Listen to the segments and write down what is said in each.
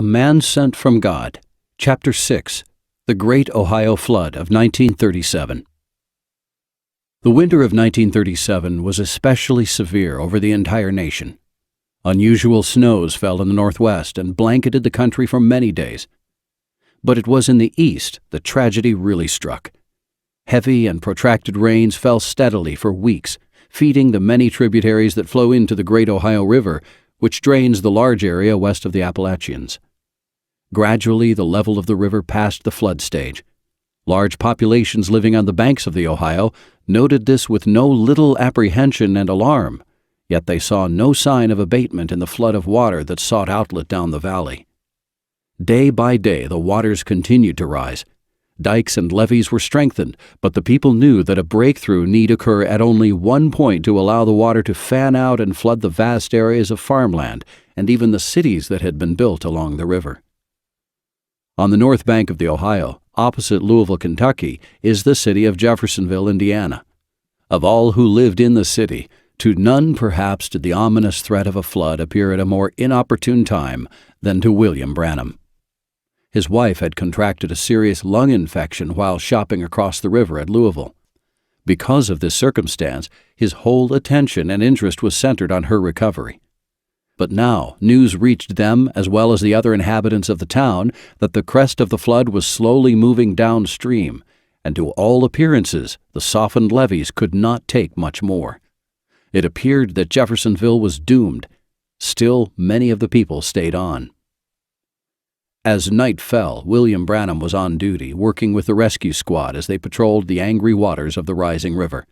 A Man Sent from God, Chapter 6, The Great Ohio Flood of 1937. The winter of 1937 was especially severe over the entire nation. Unusual snows fell in the Northwest and blanketed the country for many days. But it was in the East that tragedy really struck. Heavy and protracted rains fell steadily for weeks, feeding the many tributaries that flow into the Great Ohio River, which drains the large area west of the Appalachians. Gradually, the level of the river passed the flood stage. Large populations living on the banks of the Ohio noted this with no little apprehension and alarm, yet they saw no sign of abatement in the flood of water that sought outlet down the valley. Day by day, the waters continued to rise. Dikes and levees were strengthened, but the people knew that a breakthrough need occur at only one point to allow the water to fan out and flood the vast areas of farmland and even the cities that had been built along the river. On the north bank of the Ohio, opposite Louisville, Kentucky, is the city of Jeffersonville, Indiana. Of all who lived in the city, to none perhaps did the ominous threat of a flood appear at a more inopportune time than to William Branham. His wife had contracted a serious lung infection while shopping across the river at Louisville. Because of this circumstance, his whole attention and interest was centered on her recovery. But now news reached them, as well as the other inhabitants of the town, that the crest of the flood was slowly moving downstream, and to all appearances the softened levees could not take much more. It appeared that Jeffersonville was doomed. Still, many of the people stayed on. As night fell, William Branham was on duty, working with the rescue squad as they patrolled the angry waters of the rising river.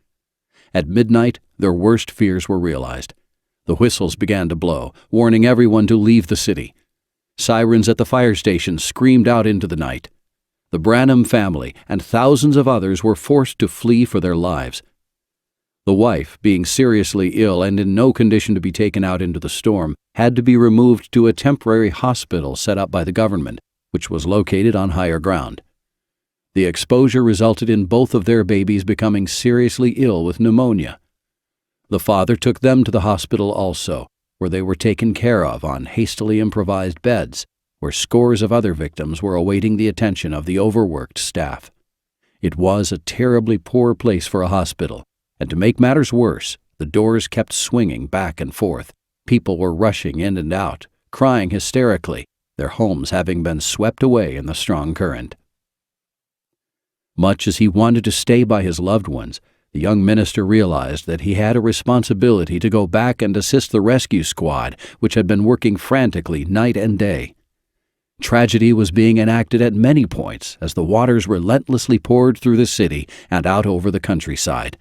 At midnight, their worst fears were realized. The whistles began to blow, warning everyone to leave the city. Sirens at the fire stations screamed out into the night. The Branham family and thousands of others were forced to flee for their lives. The wife, being seriously ill and in no condition to be taken out into the storm, had to be removed to a temporary hospital set up by the government, which was located on higher ground. The exposure resulted in both of their babies becoming seriously ill with pneumonia. The father took them to the hospital also, where they were taken care of on hastily improvised beds, where scores of other victims were awaiting the attention of the overworked staff. It was a terribly poor place for a hospital, and to make matters worse, the doors kept swinging back and forth. People were rushing in and out, crying hysterically, their homes having been swept away in the strong current. Much as he wanted to stay by his loved ones, the young minister realized that he had a responsibility to go back and assist the rescue squad, which had been working frantically night and day. Tragedy was being enacted at many points as the waters relentlessly poured through the city and out over the countryside.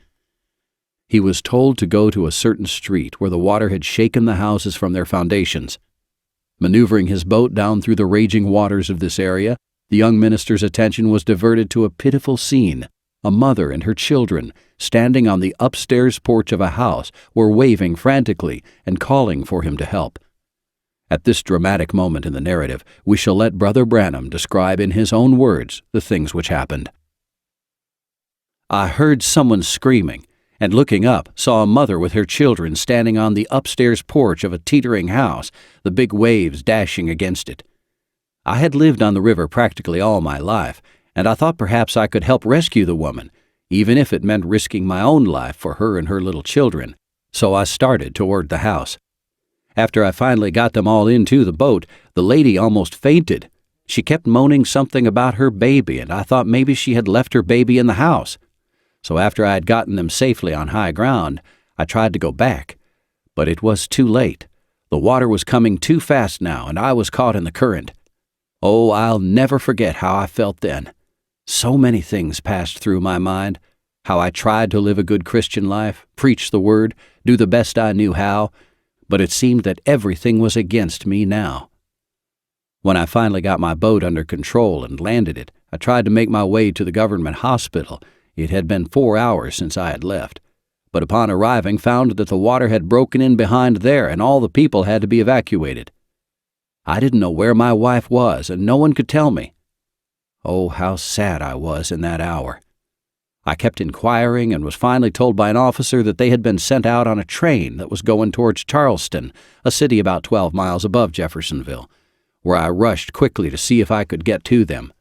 He was told to go to a certain street where the water had shaken the houses from their foundations. Maneuvering his boat down through the raging waters of this area, the young minister's attention was diverted to a pitiful scene. A mother and her children, standing on the upstairs porch of a house, were waving frantically and calling for him to help. At this dramatic moment in the narrative, we shall let Brother Branham describe in his own words the things which happened. "I heard someone screaming, and looking up, saw a mother with her children standing on the upstairs porch of a teetering house, the big waves dashing against it. I had lived on the river practically all my life, and I thought perhaps I could help rescue the woman, even if it meant risking my own life for her and her little children, so I started toward the house. After I finally got them all into the boat, the lady almost fainted. She kept moaning something about her baby, and I thought maybe she had left her baby in the house. So after I had gotten them safely on high ground, I tried to go back. But it was too late. The water was coming too fast now, and I was caught in the current. Oh, I'll never forget how I felt then. So many things passed through my mind. How I tried to live a good Christian life, preach the word, do the best I knew how, but it seemed that everything was against me now. When I finally got my boat under control and landed it, I tried to make my way to the government hospital. It had been 4 hours since I had left, but upon arriving found that the water had broken in behind there and all the people had to be evacuated. I didn't know where my wife was, and no one could tell me. Oh, how sad I was in that hour. I kept inquiring and was finally told by an officer that they had been sent out on a train that was going towards Charleston, a city about 12 miles above Jeffersonville, where I rushed quickly to see if I could get to them.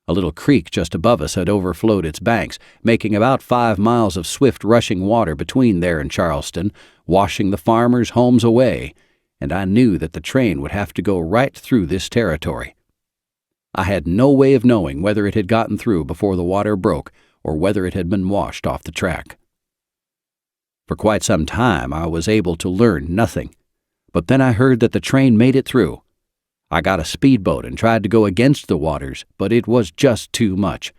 A little creek just above us had overflowed its banks, making about 5 miles of swift rushing water between there and Charleston, washing the farmers' homes away, and I knew that the train would have to go right through this territory. I had no way of knowing whether it had gotten through before the water broke or whether it had been washed off the track. For quite some time I was able to learn nothing, but then I heard that the train made it through. I got a speedboat and tried to go against the waters, but it was just too much.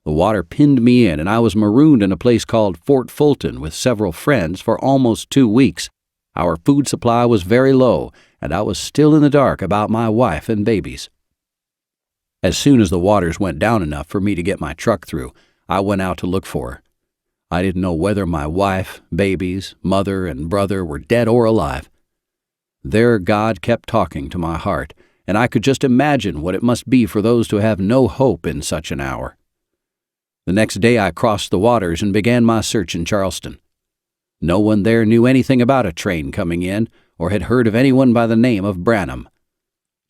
The water pinned me in, and I was marooned in a place called Fort Fulton with several friends for almost 2 weeks. Our food supply was very low, and I was still in the dark about my wife and babies. As soon as the waters went down enough for me to get my truck through, I went out to look for her. I didn't know whether my wife, babies, mother, and brother were dead or alive. There God kept talking to my heart, and I could just imagine what it must be for those to have no hope in such an hour. The next day I crossed the waters and began my search in Charleston. No one there knew anything about a train coming in or had heard of anyone by the name of Branham.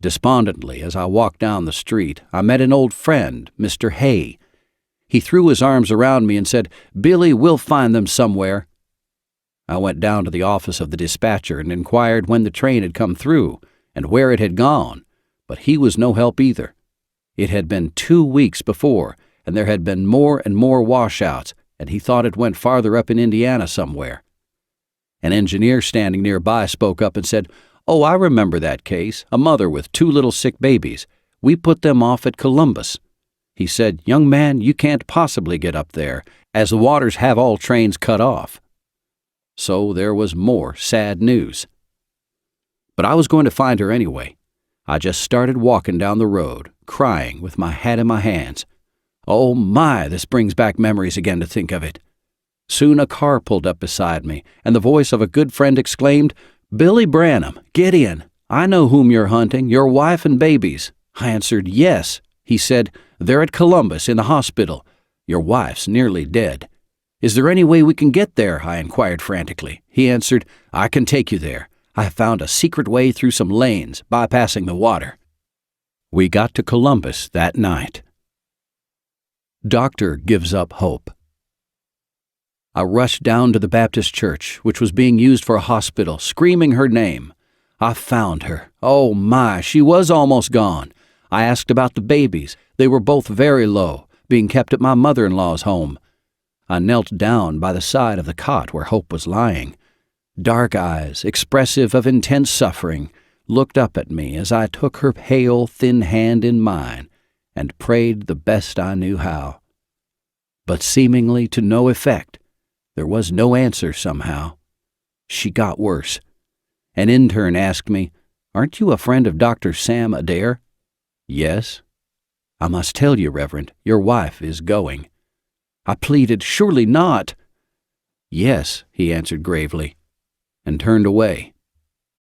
Despondently, as I walked down the street, I met an old friend, Mr. Hay. He threw his arms around me and said, "Billy, we'll find them somewhere." I went down to the office of the dispatcher and inquired when the train had come through and where it had gone, but he was no help either. It had been 2 weeks before, and there had been more and more washouts, and he thought it went farther up in Indiana somewhere. An engineer standing nearby spoke up and said, "Oh, I remember that case, a mother with 2 little sick babies. We put them off at Columbus." He said, "Young man, you can't possibly get up there, as the waters have all trains cut off." So there was more sad news. But I was going to find her anyway. I just started walking down the road, crying with my hat in my hands. Oh my, this brings back memories again to think of it. Soon a car pulled up beside me, and the voice of a good friend exclaimed, "Billy Branham, get in. I know whom you're hunting, your wife and babies." I answered, "Yes." He said, "They're at Columbus in the hospital. Your wife's nearly dead." "Is there any way we can get there?" I inquired frantically. He answered, "I can take you there. I have found a secret way through some lanes, bypassing the water." We got to Columbus that night. Doctor gives up hope. I rushed down to the Baptist church, which was being used for a hospital, screaming her name. I found her. Oh my, she was almost gone. I asked about the babies. They were both very low, being kept at my mother-in-law's home. I knelt down by the side of the cot where Hope was lying. Dark eyes, expressive of intense suffering, looked up at me as I took her pale, thin hand in mine and prayed the best I knew how. But seemingly to no effect. There was no answer somehow. She got worse. An intern asked me, "Aren't you a friend of Dr. Sam Adair?" "Yes." "I must tell you, Reverend, your wife is going." I pleaded, "Surely not." "Yes," he answered gravely, and turned away.